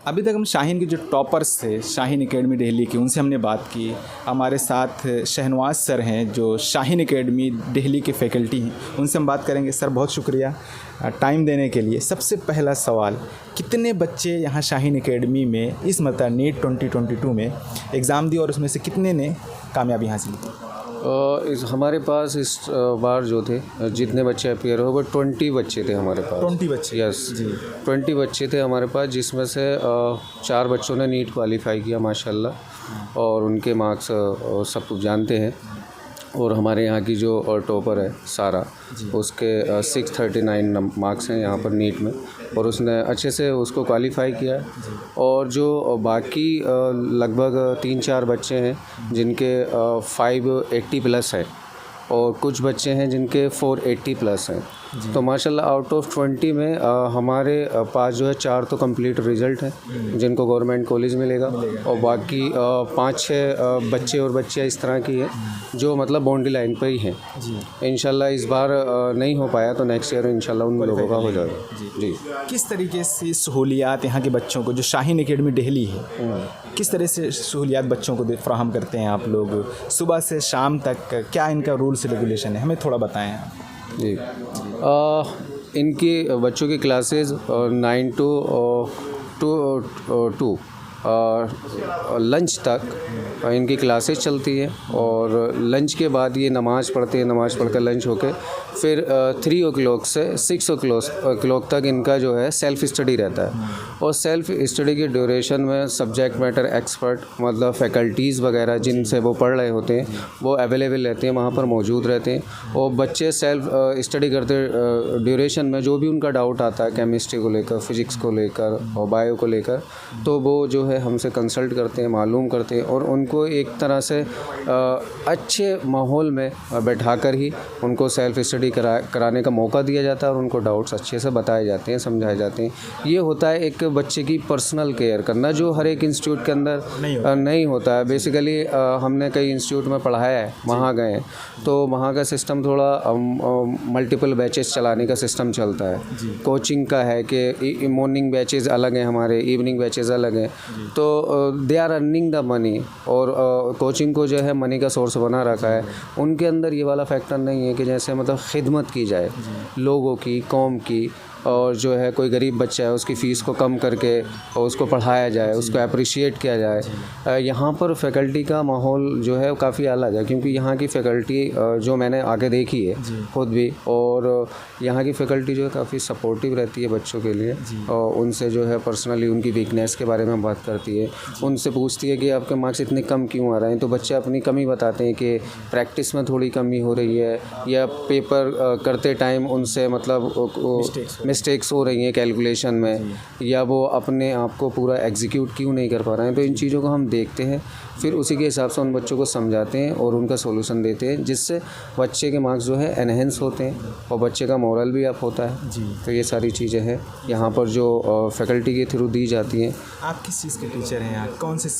अभी तक हम शाहीन के जो टॉपर्स थे शाहीन एकेडमी दिल्ली के, उनसे हमने बात की। हमारे साथ शहनवाज सर हैं जो शाहीन एकेडमी दिल्ली के फैकल्टी हैं, उनसे हम बात करेंगे। सर बहुत शुक्रिया टाइम देने के लिए। सबसे पहला सवाल, कितने बच्चे यहाँ शाहीन एकेडमी में इस मतलब नीट 2022 में एग्ज़ाम दिए और उसमें से कितने ने कामयाबी हासिल की? हमारे पास इस बार जो थे जितने बच्चे अपियर हो वो 20 बच्चे थे हमारे पास। 20 बच्चे? यस जी। 20 बच्चे थे हमारे पास, जिसमें से 4 बच्चों ने नीट क्वालिफाई किया माशाल्लाह, और उनके मार्क्स सब कुछ जानते हैं। और हमारे यहाँ की जो टॉपर है सारा, उसके 639 मार्क्स हैं यहाँ पर नीट में, और उसने अच्छे से उसको क्वालिफाई किया। और जो बाकी लगभग 3-4 बच्चे हैं जिनके 580 प्लस है, और कुछ बच्चे हैं जिनके 480 प्लस हैं। तो माशाल्लाह आउट ऑफ 20 में हमारे पास जो है 4 तो कंप्लीट रिज़ल्ट हैं जिनको गवर्नमेंट कॉलेज मिलेगा, और बाकी 5-6 बच्चे और बच्चियाँ इस तरह की हैं जो मतलब बाउंड्री लाइन पर ही हैं। इंशाल्लाह इस बार नहीं हो पाया तो नेक्स्ट ईयर इंशाल्लाह उन लोगों का हो जाएगा। जी। किस तरीके से सहूलियात यहाँ के बच्चों को, जो शाहीन एकेडमी दिल्ली है, किस तरह से सहूलियात बच्चों को फ्राहम करते हैं आप लोग? सुबह से शाम तक क्या इनका रूल्स रेगुलेशन है, हमें थोड़ा बताएं आप। जी। इनकी बच्चों की क्लासेस 9 to 2 लंच तक इनकी क्लासेस चलती है, और लंच के बाद ये नमाज़ पढ़ते हैं। नमाज़ पढ़कर लंच होके फिर 3 o'clock से 6 o'clock तक इनका जो है सेल्फ़ स्टडी रहता है। और सेल्फ़ स्टडी की ड्यूरेशन में सब्जेक्ट मैटर एक्सपर्ट मतलब फ़ैकल्टीज़ वगैरह जिनसे वो पढ़ रहे होते हैं वो अवेलेबल रहते हैं, वहाँ पर मौजूद रहते हैं। और बच्चे सेल्फ़ स्टडी करते ड्यूरेशन में जो भी उनका डाउट आता है केमिस्ट्री को लेकर, फ़िज़िक्स को लेकर और बायो को लेकर, तो वो जो है हमसे कंसल्ट करते हैं, मालूम करते हैं, और उनको एक तरह से अच्छे माहौल में बैठाकर ही उनको सेल्फ़ स्टडी कराने का मौका दिया जाता है, और उनको डाउट्स अच्छे से बताए जाते हैं, समझाए जाते हैं। ये होता है एक बच्चे की पर्सनल केयर करना, जो हर एक इंस्टीट्यूट के अंदर नहीं होता है। बेसिकली हमने कई इंस्टीट्यूट में पढ़ाया है, वहाँ गए तो वहाँ का सिस्टम थोड़ा मल्टीपल बैचेस चलाने का सिस्टम चलता है। कोचिंग का है कि मॉर्निंग बैचेस अलग हैं, हमारे इवनिंग बैचेस अलग हैं, तो they are earning the money, और कोचिंग को जो है मनी का सोर्स बना रखा है। उनके अंदर ये वाला फैक्टर नहीं है कि जैसे मतलब खिदमत की जाए लोगों की, कौम की, और जो है कोई गरीब बच्चा है उसकी फ़ीस को कम करके और उसको पढ़ाया जाए, उसको अप्रिशिएट किया जाए। यहाँ पर फैकल्टी का माहौल जो है काफ़ी अलग है, क्योंकि यहाँ की फ़ैकल्टी जो मैंने आगे देखी है खुद भी, और यहाँ की फ़ैकल्टी जो है काफ़ी सपोर्टिव रहती है बच्चों के लिए, और उनसे जो है पर्सनली उनकी वीकनेस के बारे में बात करती है, उनसे पूछती है कि आपके मार्क्स इतने कम क्यों आ रहे हैं। तो बच्चे अपनी कमी बताते हैं कि प्रैक्टिस में थोड़ी कमी हो रही है, या पेपर करते टाइम उनसे मतलब मिस्टेक्स हो रही हैं कैलकुलेशन में, या वो अपने आप को पूरा एग्जीक्यूट क्यों नहीं कर पा रहे हैं। तो इन चीज़ों को हम देखते हैं, फिर उसी के हिसाब से उन बच्चों को समझाते हैं और उनका सॉल्यूशन देते हैं, जिससे बच्चे के मार्क्स जो है एनहेंस होते हैं और बच्चे का मोरल भी अप होता है। तो ये सारी चीज़ें हैं यहाँ पर जो फैकल्टी के थ्रू दी जाती हैं। आप किस चीज़ के टीचर हैं यहाँ,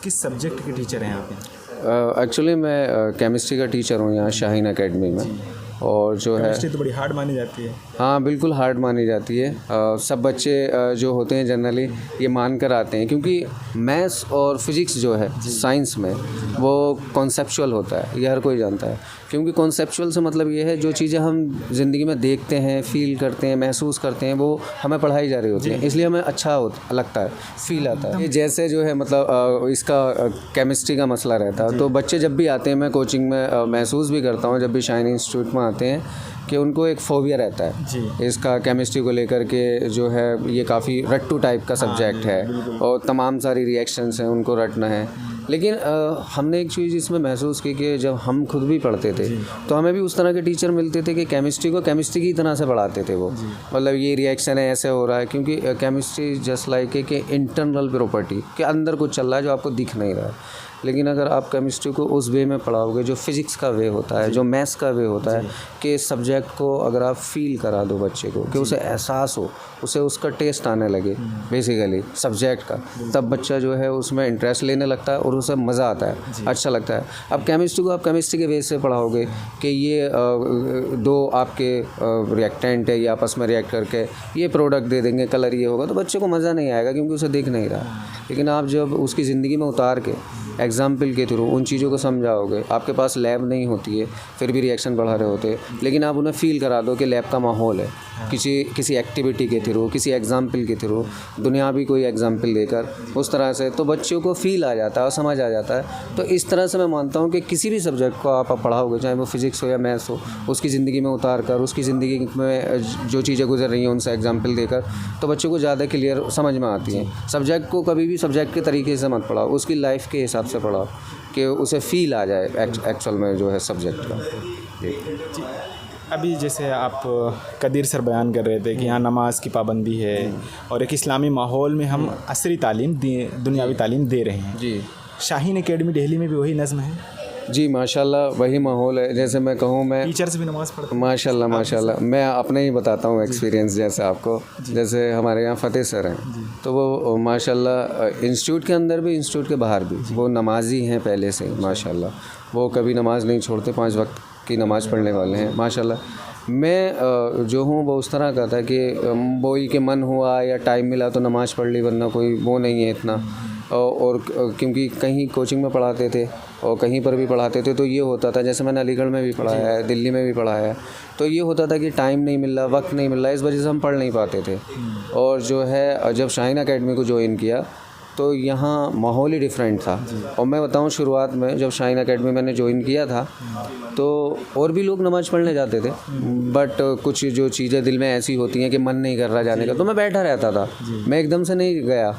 किस सब्जेक्ट के टीचर हैं यहाँ पे? एक्चुअली मैं केमिस्ट्री का टीचर हूँ यहाँ शाहीन एकेडमी में, और जो है केमिस्ट्री तो बड़ी हार्ड मानी जाती है। हाँ बिल्कुल हार्ड मानी जाती है। सब बच्चे जो होते हैं जनरली ये मान कर आते हैं, क्योंकि मैथ्स और फिज़िक्स जो है साइंस में वो कॉन्सेप्चुअल होता है, ये हर कोई जानता है। क्योंकि कॉन्सेप्चुअल से मतलब ये है जो चीज़ें हम ज़िंदगी में देखते हैं, फील करते हैं, महसूस करते हैं, वो हमें पढ़ाई जा रही होती है, इसलिए हमें अच्छा लगता है, फील आता है। जैसे जो है मतलब इसका केमिस्ट्री का मसला रहता है, तो बच्चे जब भी आते हैं, मैं कोचिंग में महसूस भी करता हूँ जब भी शाहीन इंस्टीट्यूट में आते हैं, कि उनको एक फोबिया रहता है इसका केमिस्ट्री को लेकर के, जो है ये काफ़ी रट्टू टाइप का सब्जेक्ट है और तमाम सारी रिएक्शंस हैं उनको रटना है। लेकिन हमने एक चीज़ इसमें महसूस की कि जब हम खुद भी पढ़ते थे तो हमें भी उस तरह के टीचर मिलते थे कि केमिस्ट्री को केमिस्ट्री की तरह से पढ़ाते थे वो, मतलब ये रिएक्शन है, ऐसे हो रहा है, क्योंकि केमिस्ट्री जस्ट लाइक है कि इंटरनल प्रॉपर्टी के अंदर कुछ चल रहा है जो आपको दिख नहीं रहा है। लेकिन अगर आप केमिस्ट्री को उस वे में पढ़ाओगे जो फिज़िक्स का वे होता है, जो मैथ्स का वे होता है, कि सब्जेक्ट को अगर आप फील करा दो बच्चे को, कि उसे एहसास हो, उसे उसका टेस्ट आने लगे बेसिकली सब्जेक्ट का, तब बच्चा जो है उसमें इंटरेस्ट लेने लगता है और उसे मज़ा आता है, अच्छा लगता है। अब केमिस्ट्री को आप केमिस्ट्री के बेस से पढ़ाओगे कि ये दो आपके रिएक्टेंट है, ये आपस में रिएक्ट करके ये प्रोडक्ट दे देंगे, कलर ये होगा, तो बच्चे को मज़ा नहीं आएगा क्योंकि उसे देख नहीं रहा। लेकिन आप जब उसकी ज़िंदगी में उतार के एग्जाम्पल के थ्रू उन चीज़ों को समझाओगे, आपके पास लैब नहीं होती है फिर भी रिएक्शन बढ़ा रहे होते, लेकिन आप उन्हें फ़ील करा दो कि लैब का माहौल है, किसी एक्टिविटी के थ्रू, किसी एग्जाम्पल के थ्रू, दुनियावी कोई एग्जाम्पल देकर उस तरह से, तो बच्चों को फ़ील आ जाता है और समझ आ जाता है। तो इस तरह से मैं मानता हूँ कि किसी भी सब्जेक्ट को आप पढ़ाओगे, चाहे वो फिज़िक्स हो या मैथ्स हो, उसकी ज़िंदगी में उतार कर, उसकी ज़िंदगी में जो चीज़ें गुजर रही हैं उनसे एग्जाम्पल देकर, तो बच्चों को ज़्यादा क्लियर समझ में आती हैं। सब्जेक्ट को कभी भी सब्जेक्ट के तरीके से मत पढ़ाओ, उसकी लाइफ के हिसाब से पढ़ाओ कि उसे फ़ील आ जाए एक्चुअल में जो है सब्जेक्ट का। जी, अभी जैसे आप कदीर सर बयान कर रहे थे कि यहाँ नमाज की पाबंदी है और एक इस्लामी माहौल में हम असरी तालीम दुनियावी तालीम दे रहे हैं। जी, शाहीन एकेडमी दिल्ली में भी वही नज़्म है? जी माशाल्लाह वही माहौल है। जैसे मैं कहूँ, मैं टीचर्स भी नमाज़ पढ़ते हैं? माशाल्लाह मैं अपने ही बताता हूँ एक्सपीरियंस जैसे आपको। जैसे हमारे यहाँ फ़तेह सर हैं, तो वो माशाल्लाह इंस्टीट्यूट के अंदर भी, इंस्टीट्यूट के बाहर भी वो नमाजी हैं पहले से माशाल्लाह। वो कभी नमाज़ नहीं छोड़ते, 5 वक्त की नमाज़ पढ़ने वाले हैं माशाल्लाह। मैं जो हूँ वो उस तरह का था कि वही के मन हुआ या टाइम मिला तो नमाज़ पढ़ ली, वरना कोई वो नहीं है इतना। और क्योंकि कहीं कोचिंग में पढ़ाते थे और कहीं पर भी पढ़ाते थे, तो ये होता था, जैसे मैंने अलीगढ़ में भी पढ़ाया है, दिल्ली में भी पढ़ाया है, तो ये होता था कि टाइम नहीं मिल रहा, वक्त नहीं मिल रहा, इस वजह से हम पढ़ नहीं पाते थे। और जो है जब शाहीन एकेडमी को ज्वाइन किया तो यहाँ माहौल ही डिफरेंट था। और मैं बताऊँ, शुरुआत में जब शाहीन एकेडमी मैंने ज्वाइन किया था तो और भी लोग नमाज़ पढ़ने जाते थे, बट कुछ जो चीज़ें दिल में ऐसी होती हैं कि मन नहीं कर रहा जाने का, तो मैं बैठा रहता था। मैं एकदम से नहीं गया,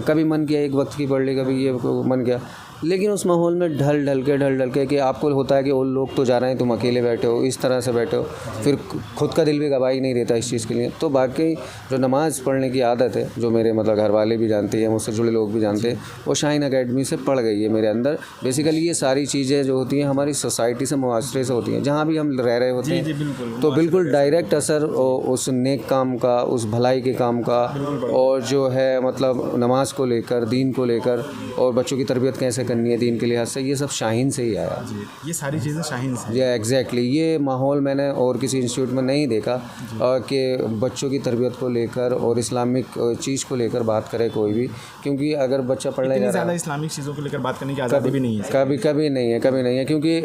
कभी मन किया एक वक्त की पढ़ ली, कभी ये मन किया। लेकिन उस माहौल में ढल ढल के कि आपको होता है कि और लोग तो जा रहे हैं, तुम अकेले बैठे हो, इस तरह से बैठे हो, फिर खुद का दिल भी गवाही नहीं देता इस चीज़ के लिए। तो बाकी जो नमाज़ पढ़ने की आदत है, जो मेरे मतलब घर वाले भी जानते हैं, मुझसे जुड़े लोग भी जानते हैं, वो शाहीन एकेडमी से पड़ गई है मेरे अंदर। बेसिकली ये सारी चीज़ें जो होती हैं हमारी सोसाइटी से, मुआशरे से होती हैं, जहाँ भी हम रह रहे होते हैं, तो बिल्कुल डायरेक्ट असर उस नेक काम का, उस भलाई के काम का, और जो है मतलब नमाज को लेकर, दीन को लेकर, और बच्चों की तरबियत कैसे करनी है दीन के लिहाज से, ये सब शाहीन से ही आया। ये सारी चीज़ें शाहीन से? ये एग्जैक्टली ये माहौल मैंने और किसी इंस्टीट्यूट में नहीं देखा कि बच्चों की तरबियत को लेकर और इस्लामिक चीज़ को लेकर बात करे कोई भी, क्योंकि अगर बच्चा पढ़ने जा रहा है, इस्लामिक चीज़ों को लेकर बात करने की आज़ादी भी नहीं है। कभी नहीं है, क्योंकि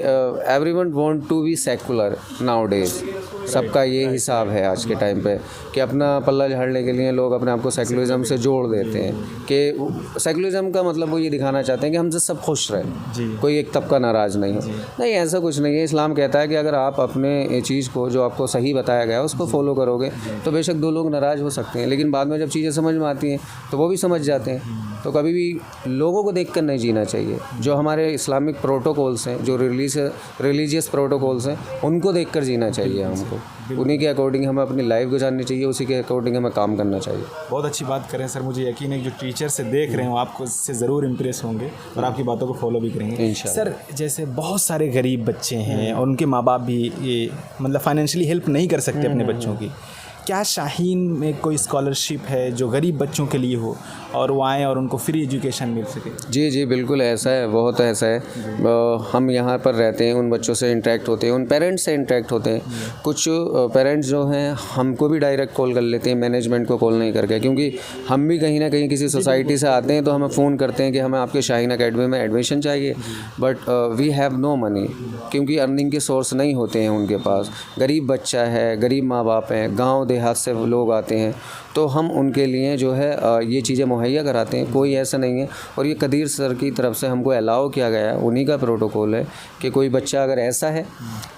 everyone want to be secular nowadays. सबका ये हिसाब है आज के टाइम पे कि अपना पल्ला झाड़ने के लिए लोग अपने आप को सेकुलरिज्म से जोड़ देते हैं, कि सेकुलरिज्म का मतलब वो ये दिखाना चाहते हैं कि हमसे सब खुश रहे, कोई एक तबका नाराज़ नहीं हो। नहीं, ऐसा कुछ नहीं है। इस्लाम कहता है कि अगर आप अपने चीज़ को, जो आपको सही बताया गया है, उसको फॉलो करोगे तो बेशक 2 लोग नाराज़ हो सकते हैं, लेकिन बाद में जब चीज़ें समझ में आती हैं तो वो भी समझ जाते हैं। तो कभी भी लोगों को देखकर नहीं जीना चाहिए। जो हमारे इस्लामिक प्रोटोकॉल्स हैं, जो रिलीजियस प्रोटोकॉल्स हैं, उनको देखकर जीना चाहिए हमको। उन्हीं के अकॉर्डिंग हमें अपनी लाइफ गुजारनी चाहिए, उसी के अकॉर्डिंग हमें काम करना चाहिए। बहुत अच्छी बात करें सर, मुझे यकीन है कि जो टीचर से देख रहे हो आपको इससे ज़रूर इम्प्रेस होंगे और आपकी बातों को फॉलो भी करेंगे इंशाल्लाह। सर, जैसे बहुत सारे गरीब बच्चे हैं और उनके माँ बाप भी ये मतलब फाइनेंशियली हेल्प नहीं कर सकते अपने बच्चों की, क्या शाहीन में कोई स्कॉलरशिप है जो गरीब बच्चों के लिए हो और वो आएँ और उनको फ्री एजुकेशन मिल सके? जी बिल्कुल ऐसा है, बहुत ऐसा है। हम यहाँ पर रहते हैं, उन बच्चों से इंटरेक्ट होते हैं, उन पेरेंट्स से इंटरेक्ट होते हैं। कुछ पेरेंट्स जो हैं हमको भी डायरेक्ट कॉल कर लेते हैं, मैनेजमेंट को कॉल नहीं करके, क्योंकि हम भी कहीं ना कहीं किसी सोसाइटी से आते हैं, तो हमें फ़ोन करते हैं कि हमें आपके शाहीन एकेडमी में एडमिशन चाहिए, but we have no money, क्योंकि अर्निंग के सोर्स नहीं होते हैं उनके पास। गरीब बच्चा है, गरीब माँ बाप हैं, गाँव देहात से लोग आते हैं, तो हम उनके लिए जो है ये चीज़ें मुहैया कराते हैं। कोई ऐसा नहीं है, और ये कदीर सर की तरफ से हमको अलाउ किया गया है, उन्हीं का प्रोटोकॉल है कि कोई बच्चा अगर ऐसा है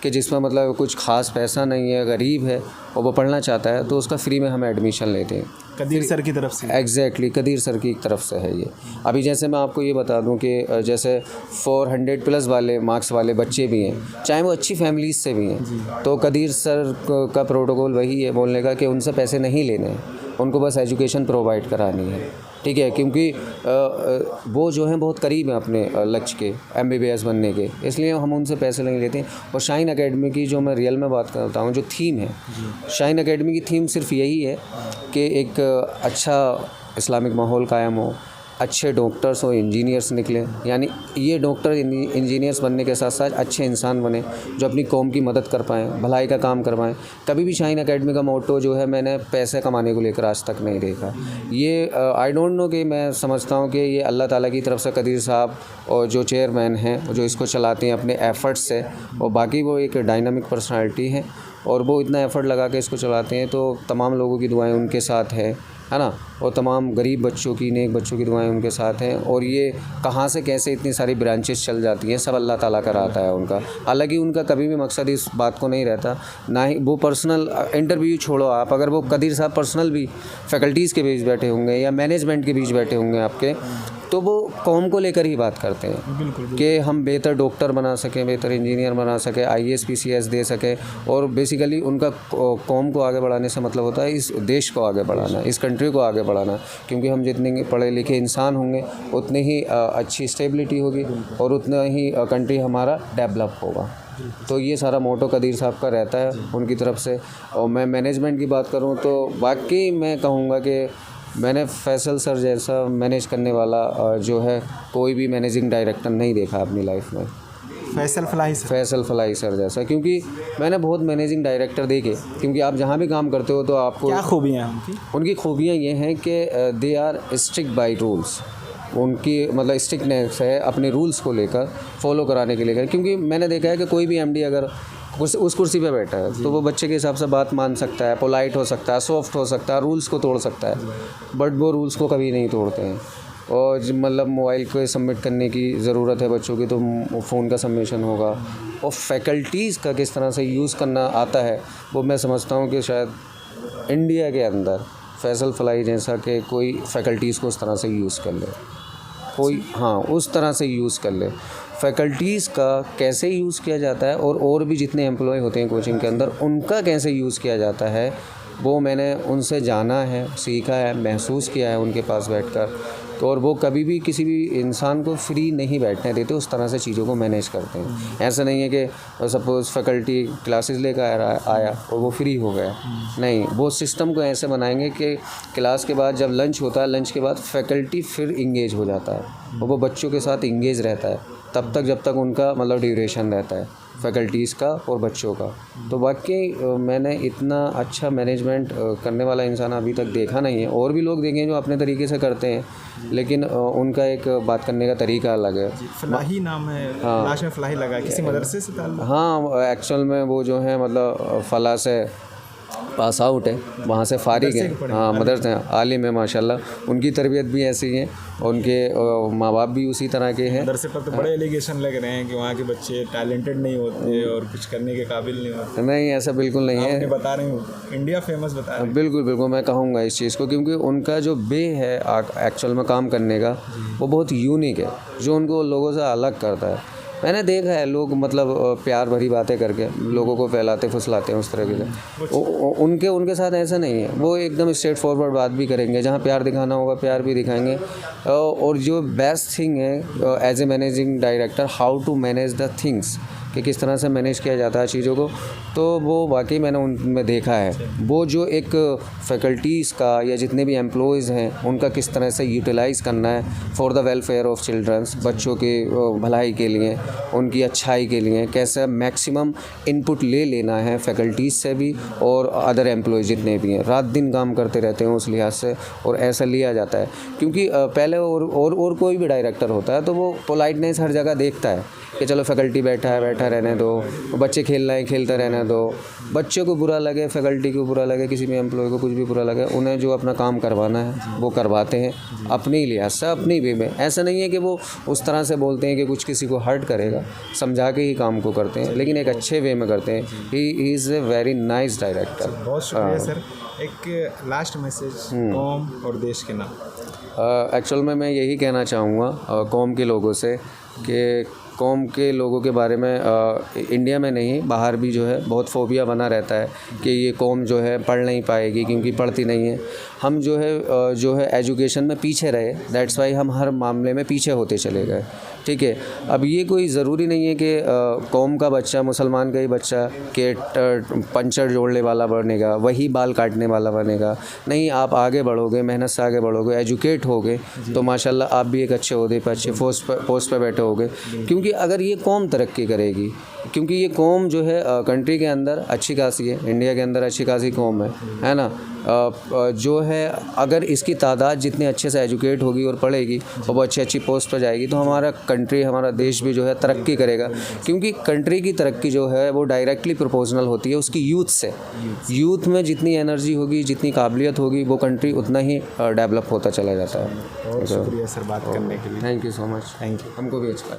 कि जिसमें मतलब कुछ खास पैसा नहीं है, गरीब है और वो पढ़ना चाहता है, तो उसका फ्री में हम एडमिशन लेते हैं। कदीर सर की तरफ से? एग्जैक्टली कदीर सर की तरफ से है ये। अभी जैसे मैं आपको ये बता दूं कि जैसे 400+ वाले मार्क्स वाले बच्चे भी हैं, चाहे वो अच्छी फैमिलीज से भी हैं, तो कदीर सर का प्रोटोकॉल वही है बोलने का कि उनसे पैसे नहीं लेने हैं, उनको बस एजुकेशन प्रोवाइड करानी है। ठीक है, क्योंकि वो जो हैं बहुत करीब हैं अपने लक्ष्य के, MBBS बनने के, इसलिए हम उनसे पैसे नहीं लेते हैं। और शाहीन एकेडमी की जो मैं रियल में बात करता हूँ, जो थीम है शाहीन एकेडमी की थीम सिर्फ यही है कि एक अच्छा इस्लामिक माहौल कायम हो, अच्छे डॉक्टर्स और इंजीनियर्स निकलें, यानी ये डॉक्टर इंजीनियर्स बनने के साथ साथ अच्छे इंसान बने जो अपनी कौम की मदद कर पाएँ, भलाई का काम कर पाएँ। कभी भी शाहीन एकेडमी का मोटो जो है मैंने पैसे कमाने को लेकर आज तक नहीं देखा। ये आई डोंट नो कि मैं समझता हूँ कि ये अल्लाह ताला की तरफ से कदीर साहब और जो चेयरमैन हैं जो इसको चलाते हैं अपने एफ़र्ट्स से, और बाकी वो एक डायनामिक पर्सनालिटी है और वो इतना एफ़र्ट लगा के इसको चलाते हैं, तो तमाम लोगों की दुआएं उनके साथ है ना, और तमाम गरीब बच्चों की, नेक बच्चों की दुआएं उनके साथ हैं। और ये कहाँ से कैसे इतनी सारी ब्रांचेस चल जाती हैं, सब अल्लाह ताला कराता है उनका। हालांकि उनका कभी भी मकसद इस बात को नहीं रहता, ना ही वो पर्सनल इंटरव्यू छोड़ो आप, अगर वो कदीर साहब पर्सनल भी फैकल्टीज़ के बीच बैठे होंगे या मैनेजमेंट के बीच बैठे होंगे आपके, तो वो कौम को लेकर ही बात करते हैं कि हम बेहतर डॉक्टर बना सकें, बेहतर इंजीनियर बना सकें, IAS PCS दे सकें। और बेसिकली उनका कौम को आगे बढ़ाने से मतलब होता है इस देश को आगे बढ़ाना, इस कंट्री को आगे बढ़ाना, क्योंकि हम जितने पढ़े लिखे इंसान होंगे उतनी ही अच्छी स्टेबिलिटी होगी और उतना ही कंट्री हमारा डेवलप होगा। तो ये सारा मोटो कदीर साहब का रहता है उनकी तरफ से। और मैं मैनेजमेंट की बात करूँ तो वाकई मैं कहूँगा कि मैंने फैसल सर जैसा मैनेज करने वाला जो है कोई भी मैनेजिंग डायरेक्टर नहीं देखा अपनी लाइफ में। फैसल फलाही सर जैसा, क्योंकि मैंने बहुत मैनेजिंग डायरेक्टर देखे, क्योंकि आप जहाँ भी काम करते हो तो आपको क्या खूबियाँ हैं उनकी खूबियाँ ये हैं कि they are strict by rules. उनकी मतलब स्ट्रिक्टनेस है अपने रूल्स को लेकर, फॉलो कराने के लेकर। क्योंकि मैंने देखा है कि कोई भी MD अगर उस कुर्सी पे बैठा है तो वो बच्चे के हिसाब से बात मान सकता है, पोलाइट हो सकता है, सॉफ्ट हो सकता है, रूल्स को तोड़ सकता है, बट वो रूल्स को कभी नहीं तोड़ते हैं। और मतलब मोबाइल को सबमिट करने की ज़रूरत है बच्चों की, तो फ़ोन का सबमिशन होगा। और फैकल्टीज़ का किस तरह से यूज़ करना आता है वो मैं समझता हूँ कि शायद इंडिया के अंदर फैसल फलाही जैसा कि कोई फैकल्टीज़ को उस तरह से यूज़ कर ले, कोई हाँ उस तरह से यूज़ कर ले। फैकल्टीज़ का कैसे यूज़ किया जाता है और भी जितने एम्प्लॉय होते हैं कोचिंग के अंदर उनका कैसे यूज़ किया जाता है वो मैंने उनसे जाना है, सीखा है, महसूस किया है उनके पास बैठकर। तो और वो कभी भी किसी भी इंसान को फ्री नहीं बैठने देते, उस तरह से चीज़ों को मैनेज करते हैं। ऐसा नहीं है कि सपोज़ फैकल्टी क्लासेस लेकर आया और वो फ्री हो गया, नहीं, वो सिस्टम को ऐसे बनाएंगे कि क्लास के बाद जब लंच होता है, लंच के बाद फैकल्टी फिर इंगेज हो जाता है और वो बच्चों के साथ इंगेज रहता है तब तक जब तक उनका मतलब ड्यूरेशन रहता है फैकल्टीज़ का और बच्चों का। तो वाकई मैंने इतना अच्छा मैनेजमेंट करने वाला इंसान अभी तक देखा नहीं है। और भी लोग देखें जो अपने तरीके से करते हैं, लेकिन उनका एक बात करने का तरीका अलग है। फलाही नाम है, लास्ट में फलाही लगा, किसी मदरसे से ताल्लुक? हाँ, एक्चुअल में वो जो है मतलब फला से पास आउट है, वहाँ से फारिग है। हाँ, मदरसे हैं, आलिम है माशाल्लाह, उनकी तरबियत भी ऐसी है, उनके माँ बाप भी उसी तरह के हैं। मदरसे पर तो बड़े एलिगेशन लग रहे हैं कि वहाँ के बच्चे टैलेंटेड नहीं होते और कुछ करने के काबिल नहीं होते। नहीं, ऐसा बिल्कुल नहीं है। बता रहे हूँ, इंडिया फेमस बता रहे हैं। बिल्कुल मैं कहूँगा इस चीज़ को, क्योंकि उनका जो वे है एक्चुअल में काम करने का वो बहुत यूनिक है, जो उनको लोगों से अलग करता है। मैंने देखा है लोग मतलब प्यार भरी बातें करके लोगों को फैलाते फुसलाते हैं उस तरह के। उनके साथ ऐसा नहीं है, वो एकदम स्ट्रेट फॉरवर्ड बात भी करेंगे, जहाँ प्यार दिखाना होगा प्यार भी दिखाएंगे। और जो बेस्ट थिंग है as a managing director, how to manage the things, कि किस तरह से मैनेज किया जाता है चीज़ों को, तो वो वाकई मैंने उनमें देखा है। वो जो एक फैकल्टीज़ का या जितने भी एम्प्लॉयज़ हैं उनका किस तरह से यूटिलाइज़ करना है for the welfare of childrens, बच्चों के भलाई के लिए, उनकी अच्छाई के लिए कैसे मैक्सिमम इनपुट ले लेना है फैकल्टीज़ से भी और अदर एम्प्लॉयज़ जितने भी हैं, रात दिन काम करते रहते हैं उस लिहाज से, और ऐसा लिया जाता है। क्योंकि पहले और कोई भी डायरेक्टर होता है तो वो पोलाइटनेस हर जगह देखता है कि चलो फैकल्टी बैठा रहने दो, बच्चे खेल रहे हैं खेलते रहने दो, बच्चों को बुरा लगे, फैकल्टी को बुरा लगे, किसी भी एम्प्लॉय को कुछ भी बुरा लगे, उन्हें जो अपना काम करवाना है वो करवाते हैं अपनी लिहाज से, अपनी वे में। ऐसा नहीं है कि वो उस तरह से बोलते हैं कि कुछ किसी को हर्ट करेगा, समझा के ही काम को करते हैं, लेकिन एक अच्छे वे में करते हैं। He is a very nice director. बहुत शुक्रिया सर। एक लास्ट मैसेज कौम और देश के नाम। एक्चुअल में मैं यही कहना चाहूँगा कौम के लोगों से कि कौम के लोगों के बारे में इंडिया में नहीं बाहर भी जो है बहुत फोबिया बना रहता है कि ये कौम जो है पढ़ नहीं पाएगी क्योंकि पढ़ती नहीं है। हम जो है एजुकेशन में पीछे रहे, दैट्स वाई हम हर मामले में पीछे होते चले गए। ठीक है, अब ये कोई ज़रूरी नहीं है कि कौम का बच्चा, मुसलमान का ही बच्चा के पंचर जोड़ने वाला बनेगा, वही बाल काटने वाला बनेगा। नहीं, आप आगे बढ़ोगे, मेहनत से आगे बढ़ोगे, एजुकेट होगे तो माशाल्लाह आप भी एक अच्छे ओहदे पर, अच्छे पोस्ट पे बैठे होगे। क्योंकि अगर ये कौम तरक्की करेगी, क्योंकि ये कौम जो है कंट्री के अंदर अच्छी खासी है, इंडिया के अंदर अच्छी खासी कौम है ना। जो है अगर इसकी तादाद जितने अच्छे से एजुकेट होगी और पढ़ेगी और वो अच्छी पोस्ट पर जाएगी तो हमारा कंट्री, हमारा देश भी जो है तरक्की करेगा। क्योंकि कंट्री की तरक्की जो है वो डायरेक्टली प्रोपोर्शनल होती है उसकी यूथ से। यूथ में जितनी एनर्जी होगी, जितनी काबिलियत होगी, वो कंट्री उतना ही डेवलप होता चला जाता है। बहुत शुक्रिया सर बात करने के लिए। Thank you so much. Thank you. हमको भी अच्छा